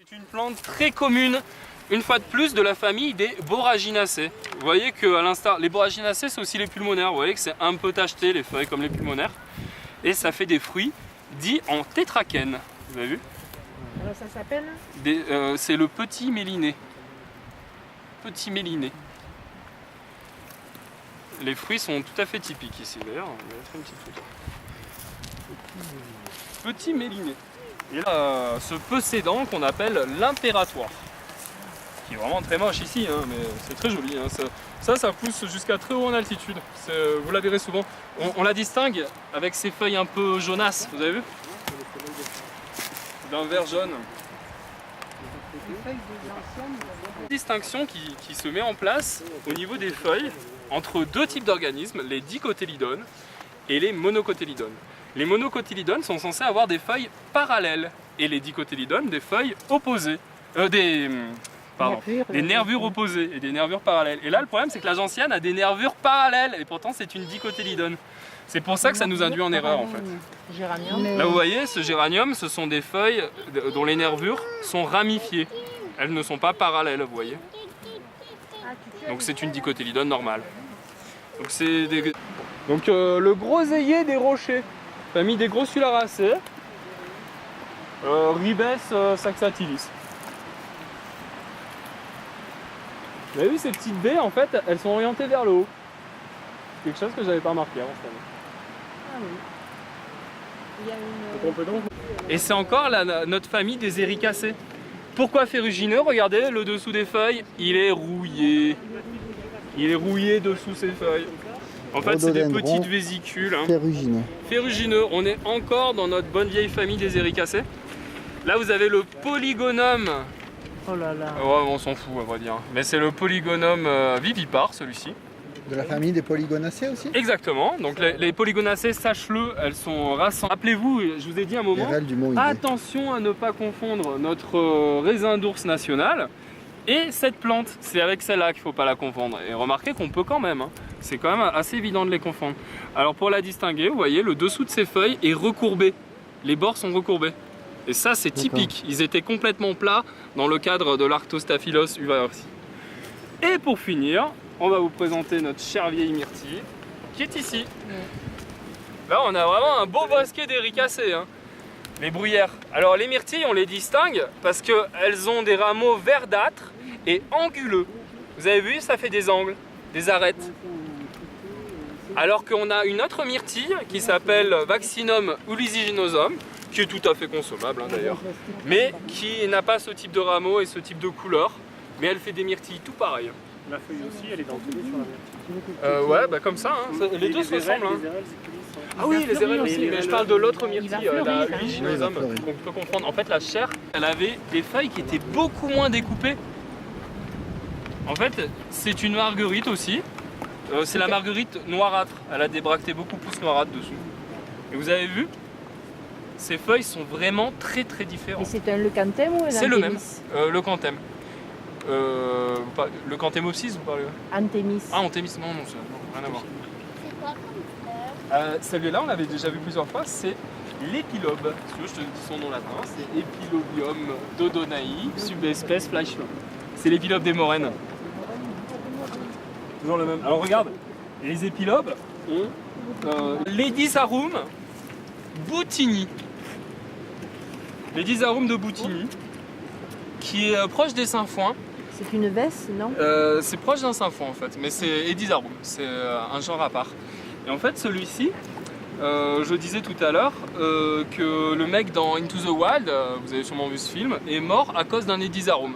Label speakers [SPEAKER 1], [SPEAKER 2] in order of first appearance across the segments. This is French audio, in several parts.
[SPEAKER 1] C'est une plante très commune, une fois de plus, de la famille des Borraginacées. Vous voyez qu'à l'instar, les Borraginacées, c'est aussi les pulmonaires. Vous voyez que c'est un peu tacheté, les feuilles, comme les pulmonaires. Et ça fait des fruits dits en tétraquène. Vous avez vu?
[SPEAKER 2] Alors ça s'appelle?
[SPEAKER 1] C'est le petit méliné. Petit méliné. Les fruits sont tout à fait typiques ici. D'ailleurs, on va faire une petite photo. Petit méliné. Et là, ce possédant qu'on appelle l'impératoire, qui est vraiment très moche ici, hein, mais c'est très joli. Hein. Ça pousse jusqu'à très haut en altitude. Vous la verrez souvent. On la distingue avec ses feuilles un peu jaunasses, vous avez vu? D'un vert jaune. Une distinction qui se met en place au niveau des feuilles entre deux types d'organismes, les dicotylédones et les monocotylédones. Les monocotylédones sont censés avoir des feuilles parallèles et les dicotylédones des feuilles opposées. Des nervures opposées et des nervures parallèles. Et là, le problème, c'est que la gentiane a des nervures parallèles et pourtant, c'est une dicotylédone. C'est pour ça que ça nous induit en erreur, en fait.
[SPEAKER 2] Géranium.
[SPEAKER 1] Là, vous voyez, ce géranium, ce sont des feuilles dont les nervures sont ramifiées. Elles ne sont pas parallèles, vous voyez. Donc, c'est une dicotylédone normale. Donc, le groseillier des rochers, famille des Grossularacées, Ribes saxatilis. Vous avez vu ces petites baies, en fait, elles sont orientées vers le haut. Quelque chose que j'avais pas remarqué avant cette année.
[SPEAKER 2] Ah oui. Il y a une...
[SPEAKER 1] Et c'est encore notre famille des Éricacées. Pourquoi ferrugineux? Regardez le dessous des feuilles, il est rouillé. Il est rouillé dessous ces feuilles. En fait, c'est des petites vésicules. Hein.
[SPEAKER 3] Ferrugineux.
[SPEAKER 1] Ferrugineux. On est encore dans notre bonne vieille famille des Éricacées. Là, vous avez le Polygonum.
[SPEAKER 2] Oh là là.
[SPEAKER 1] Ouais, on s'en fout, à vrai dire. Mais c'est le Polygonum vivipare, celui-ci.
[SPEAKER 3] De la famille des Polygonacées aussi?
[SPEAKER 1] Exactement. Donc les Polygonacées, sache-le, elles sont rassemblées. Rappelez-vous, je vous ai dit un moment, attention à ne pas confondre notre raisin d'ours national et cette plante. C'est avec celle-là qu'il ne faut pas la confondre. Et remarquez qu'on peut quand même. Hein. C'est quand même assez évident de les confondre. Alors pour la distinguer, vous voyez, le dessous de ces feuilles est recourbé. Les bords sont recourbés. Et ça, c'est typique. Ils étaient complètement plats dans le cadre de l'Arctostaphylos uvaorsi. Et pour finir, on va vous présenter notre chère vieille myrtille qui est ici. Là, on a vraiment un beau bosquet d'éricacées. Hein. Les bruyères. Alors, les myrtilles, on les distingue parce qu'elles ont des rameaux verdâtres et anguleux. Vous avez vu, ça fait des angles, des arêtes. Alors qu'on a une autre myrtille qui s'appelle Vaccinum ulisiginosum, qui est tout à fait consommable hein, d'ailleurs, mais qui n'a pas ce type de rameaux et ce type de couleur, mais elle fait des myrtilles tout pareil.
[SPEAKER 4] La feuille aussi, elle est dentelée sur la myrtille.
[SPEAKER 1] Ouais, bah comme ça, hein. Les deux se ressemblent. Hein. Ah oui, les érelles aussi, mais je parle de l'autre myrtille, la uliginosum, qu'on peut confondre. En fait, la chair, elle avait des feuilles qui étaient beaucoup moins découpées. En fait, c'est une marguerite aussi. C'est la marguerite noirâtre. Elle a des bractées beaucoup plus noirâtres dessous. Et vous avez vu? Ces feuilles sont vraiment très très différentes.
[SPEAKER 2] Et c'est un leucanthème ou un
[SPEAKER 1] C'est le même,
[SPEAKER 2] anthémis?
[SPEAKER 1] leucanthème. Le Canthémopsis, vous parlez?
[SPEAKER 2] Anthémis.
[SPEAKER 1] Ah, Anthémis, non, rien à voir.
[SPEAKER 5] C'est quoi comme fleur?
[SPEAKER 1] Celui-là, on l'avait déjà vu plusieurs fois, c'est l'épilobe. Si tu veux, je te dis son nom latin, c'est Epilobium dodonai, subespèce Fleischmann. C'est l'épilobe des moraines. Toujours le même. Alors regarde, les épilobes ont l'Edisarum boutini. L'Edisarum de Boutini, qui est proche des sainfoins.
[SPEAKER 2] C'est une veste, non?
[SPEAKER 1] C'est proche d'un sainfoin en fait, mais c'est Edisarum, c'est un genre à part. Et en fait celui-ci, je disais tout à l'heure que le mec dans Into the Wild, vous avez sûrement vu ce film, est mort à cause d'un Edisarum.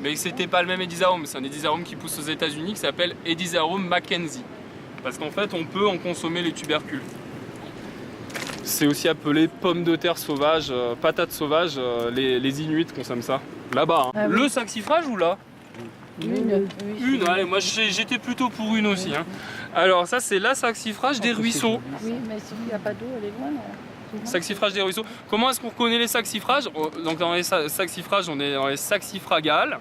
[SPEAKER 1] Mais c'était pas le même Edisarum, c'est un Edisarum qui pousse aux États-Unis qui s'appelle Edisarum mackenzie. Parce qu'en fait on peut en consommer les tubercules. C'est aussi appelé pomme de terre sauvage, patate sauvage, les Inuits consomment ça. Là-bas. Hein. Ah, oui. Le saxifrage ou là? Une, allez, moi j'étais plutôt pour une aussi. Hein. Alors ça c'est la saxifrage des ruisseaux.
[SPEAKER 2] Oui, mais s'il n'y a pas d'eau, elle est loin. Non.
[SPEAKER 1] Saxifrage des ruisseaux. Comment est-ce qu'on reconnaît les saxifrages? Donc dans les saxifrages, on est dans les saxifragales.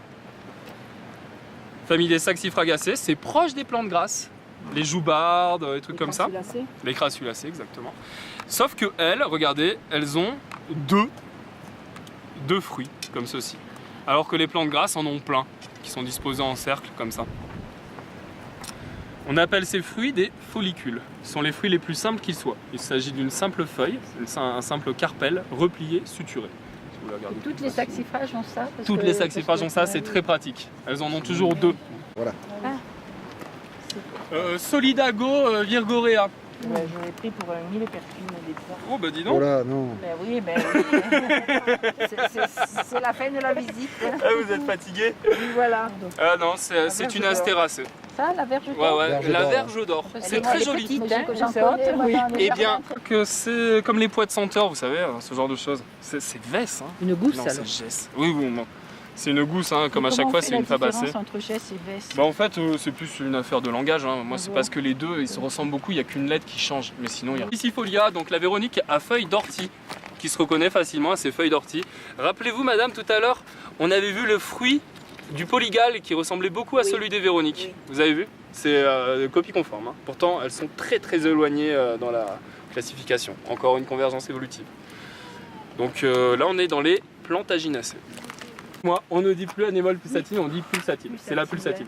[SPEAKER 1] Famille des saxifragacées, c'est proche des plantes grasses. Les joubardes, les trucs comme ça. Les crassulacées, exactement. Sauf que elles, regardez, elles ont deux fruits, comme ceci. alors que les plantes grasses en ont plein, qui sont disposés en cercle comme ça. On appelle ces fruits des follicules. Ce sont les fruits les plus simples qui soient. Il s'agit d'une simple feuille, un simple carpelle replié, suturé. Si vous regardez.
[SPEAKER 2] Toutes les saxifrages ont ça?
[SPEAKER 1] Toutes les saxifrages ont ça, c'est très pratique. Elles en ont toujours deux.
[SPEAKER 3] Voilà.
[SPEAKER 1] Solidago virgorea.
[SPEAKER 2] Ouais, j'aurais pris pour un millepertuis au départ.
[SPEAKER 1] Oh bah dis donc.
[SPEAKER 3] Oh là, non.
[SPEAKER 2] Ben oui. C'est la fin de la visite.
[SPEAKER 1] Ah, vous êtes fatigué?
[SPEAKER 2] Oui, voilà. Donc,
[SPEAKER 1] Ah non, c'est une astéracée.
[SPEAKER 2] ça, la verge d'or?
[SPEAKER 1] Ouais, la verge d'or. C'est très joli.
[SPEAKER 2] Petite, hein, j'en connais, oui.
[SPEAKER 1] Eh bien, que c'est comme les pois de senteur, vous savez, ce genre de choses. C'est Vesse, hein.
[SPEAKER 2] Une gousse
[SPEAKER 1] Non,
[SPEAKER 2] alors?
[SPEAKER 1] c'est Gesse. Oui, non. C'est une gousse, hein, comme à chaque fois, c'est une fabacée.
[SPEAKER 2] Comment on fait la différence entre Gesse et Vesse?
[SPEAKER 1] Bah en fait, c'est plus une affaire de langage. Hein. Moi, c'est parce que les deux, ils se ressemblent beaucoup. Il n'y a qu'une lettre qui change. Mais sinon, il y a Piscifolia, donc la Véronique à feuilles d'ortie, qui se reconnaît facilement à ces feuilles d'ortie. Rappelez-vous, madame, tout à l'heure, on avait vu le fruit du polygale qui ressemblait beaucoup à celui des Véroniques. Vous avez vu? C'est copie conforme. Hein. Pourtant, elles sont très très éloignées dans la classification. Encore une convergence évolutive. Donc là, on est dans les Plantaginacées. Moi, on ne dit plus anémone pulsatile, on dit pulsatile. C'est la pulsatile.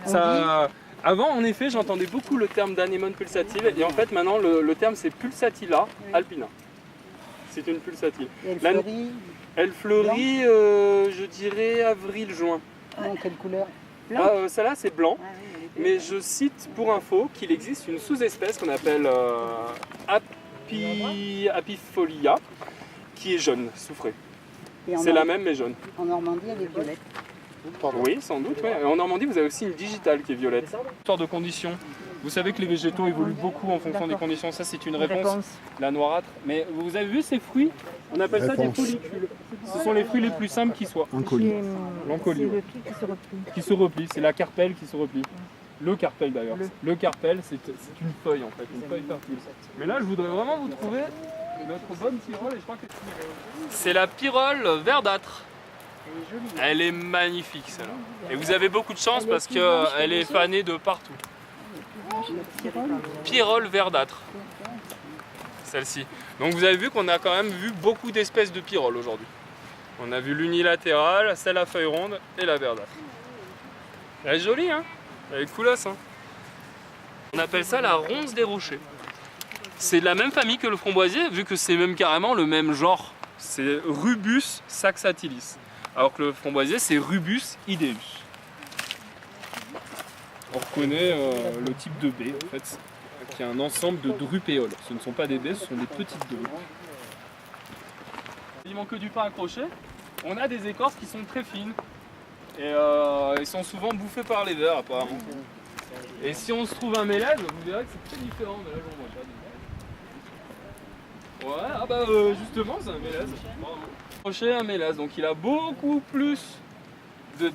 [SPEAKER 1] Ça, avant, en effet, j'entendais beaucoup le terme d'anémone pulsatile. Et en fait, maintenant, le terme c'est Pulsatilla alpina. C'est une pulsatile.
[SPEAKER 2] Et elle fleurit?
[SPEAKER 1] Elle fleurit, je dirais, avril-juin.
[SPEAKER 2] En quelle couleur?
[SPEAKER 1] Celle-là, c'est blanc. Mais je cite pour info qu'il existe une sous-espèce qu'on appelle Apifolia, qui est jaune, soufrée. C'est la même mais jaune.
[SPEAKER 2] En Normandie, elle est violette.
[SPEAKER 1] Oui, sans doute. Ouais. En Normandie, vous avez aussi une digitale qui est violette. Histoire de conditions. Vous savez que les végétaux évoluent beaucoup en fonction des conditions. Ça, c'est une réponse. La noirâtre. Mais vous avez vu ces fruits? On appelle ça des follicules. Ce sont les fruits les plus simples qui soient.
[SPEAKER 3] L'encolie.
[SPEAKER 1] L'encolie.
[SPEAKER 2] C'est le truc qui se replie.
[SPEAKER 1] Qui se replie. C'est la carpelle qui se replie. Le carpelle d'ailleurs. Le carpelle, c'est une feuille en fait, une feuille fertile. Mais là, je voudrais vraiment vous trouver notre bonne pyrole et je crois que c'est la pyrole verdâtre. Elle est magnifique celle-là. Et vous avez beaucoup de chance parce qu'elle est fanée de partout. Pyrole verdâtre. Celle-ci. Donc vous avez vu qu'on a quand même vu beaucoup d'espèces de pyrole aujourd'hui. On a vu l'unilatérale, celle à feuilles rondes et la verdâtre. Elle est jolie, hein? Elle est coulasse, hein? On appelle ça la ronce des rochers. C'est de la même famille que le framboisier, vu que c'est même carrément le même genre. C'est Rubus saxatilis. Alors que le framboisier, c'est Rubus ideus. On reconnaît le type de baie, en fait, qui est un ensemble de drupéoles. Ce ne sont pas des baies, ce sont des petites drupes. Il manque que du pain accroché. On a des écorces qui sont très fines. Et ils sont souvent bouffés par les vers, apparemment. Et si on se trouve un mélèze, vous verrez que c'est très différent. Mais là, j'en vois pas. Ouais, ah bah justement, c'est un mélèze. Accroché un mélèze, donc il a beaucoup plus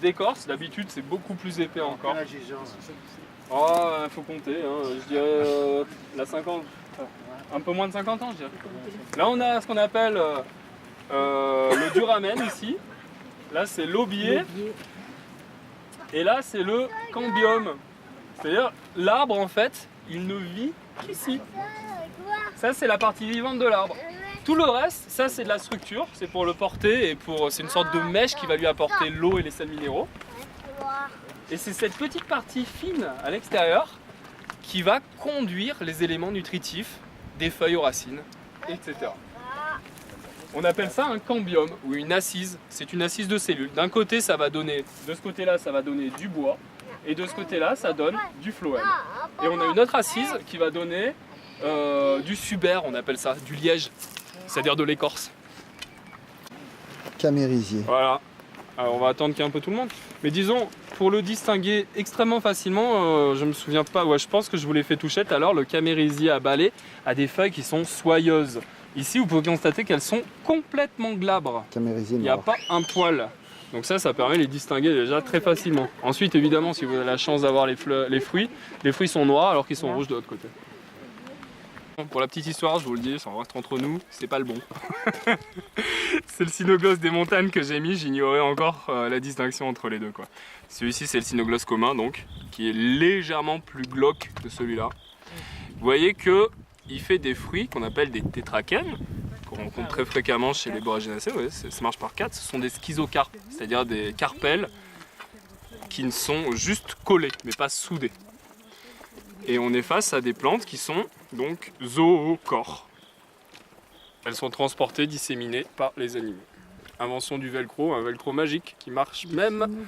[SPEAKER 1] d'écorce. D'habitude, c'est beaucoup plus épais encore. Oh, faut compter, hein. Je dirais la 50, un peu moins de 50 ans, je dirais. Là, on a ce qu'on appelle le duramen ici. Là, c'est l'aubier. Et là, c'est le cambium. C'est-à-dire, l'arbre, en fait, il ne vit qu'ici. Ça, c'est la partie vivante de l'arbre. Tout le reste, ça, c'est de la structure. C'est pour le porter et c'est une sorte de mèche qui va lui apporter l'eau et les sels minéraux. Et c'est cette petite partie fine à l'extérieur qui va conduire les éléments nutritifs des feuilles aux racines, etc. On appelle ça un cambium ou une assise. C'est une assise de cellules. D'un côté, ça va donner, de ce côté-là, ça va donner du bois. Et de ce côté-là, ça donne du phloème. Et on a une autre assise qui va donner du suber, on appelle ça, du liège. C'est-à-dire de l'écorce.
[SPEAKER 3] Camérisier.
[SPEAKER 1] Voilà. Alors on va attendre qu'il y ait un peu tout le monde. Mais disons, pour le distinguer extrêmement facilement, je me souviens pas, ouais, je pense que je vous l'ai fait toucher tout à l'heure, le camérisier à balai a des feuilles qui sont soyeuses. Ici, vous pouvez constater qu'elles sont complètement glabres.
[SPEAKER 3] Camérisier
[SPEAKER 1] il n'y a pas un poil. Donc ça permet de les distinguer déjà très facilement. Ensuite, évidemment, si vous avez la chance d'avoir les fruits sont noirs alors qu'ils sont rouges de l'autre côté. Pour la petite histoire, je vous le dis, ça reste entre nous, c'est pas le bon. C'est le cynoglosse des montagnes que j'ai mis, j'ignorais encore la distinction entre les deux, quoi. Celui-ci, c'est le cynoglosse commun, donc, qui est légèrement plus glauque que celui-là. Vous voyez que il fait des fruits qu'on appelle des tétraquènes, qu'on rencontre très fréquemment chez les boragénacées, ouais, ça marche par 4, ce sont des schizocarpes, c'est-à-dire des carpelles qui ne sont juste collées, mais pas soudées. Et on est face à des plantes qui sont donc zoocores. Elles sont transportées, disséminées par les animaux. Invention du velcro, un velcro magique qui marche même.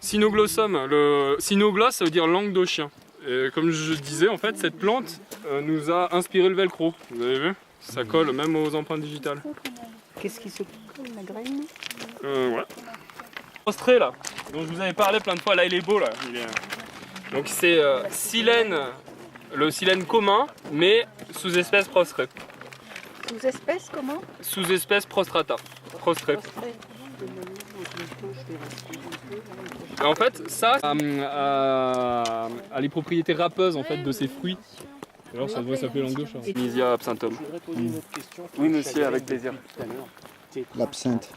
[SPEAKER 1] Cynoglossum, le cynoglosse ça veut dire langue de chien. Et comme je disais, en fait, cette plante nous a inspiré le velcro. Vous avez vu? Ça colle même aux empreintes digitales.
[SPEAKER 2] Qu'est-ce qui se colle, la graine?
[SPEAKER 1] Ouais. Prostré là, dont je vous avais parlé plein de fois, là il est beau là. Donc c'est silène, le silène commun, mais sous-espèce prostrée.
[SPEAKER 2] Sous-espèce comment?
[SPEAKER 1] Sous-espèce prostrata. Prostrée. Et en fait, ça a les propriétés râpeuses en fait, de ces fruits. Alors ça devrait s'appeler langue de chat. Nisia absinthium.
[SPEAKER 4] Oui monsieur, avec plaisir.
[SPEAKER 3] L'absinthe.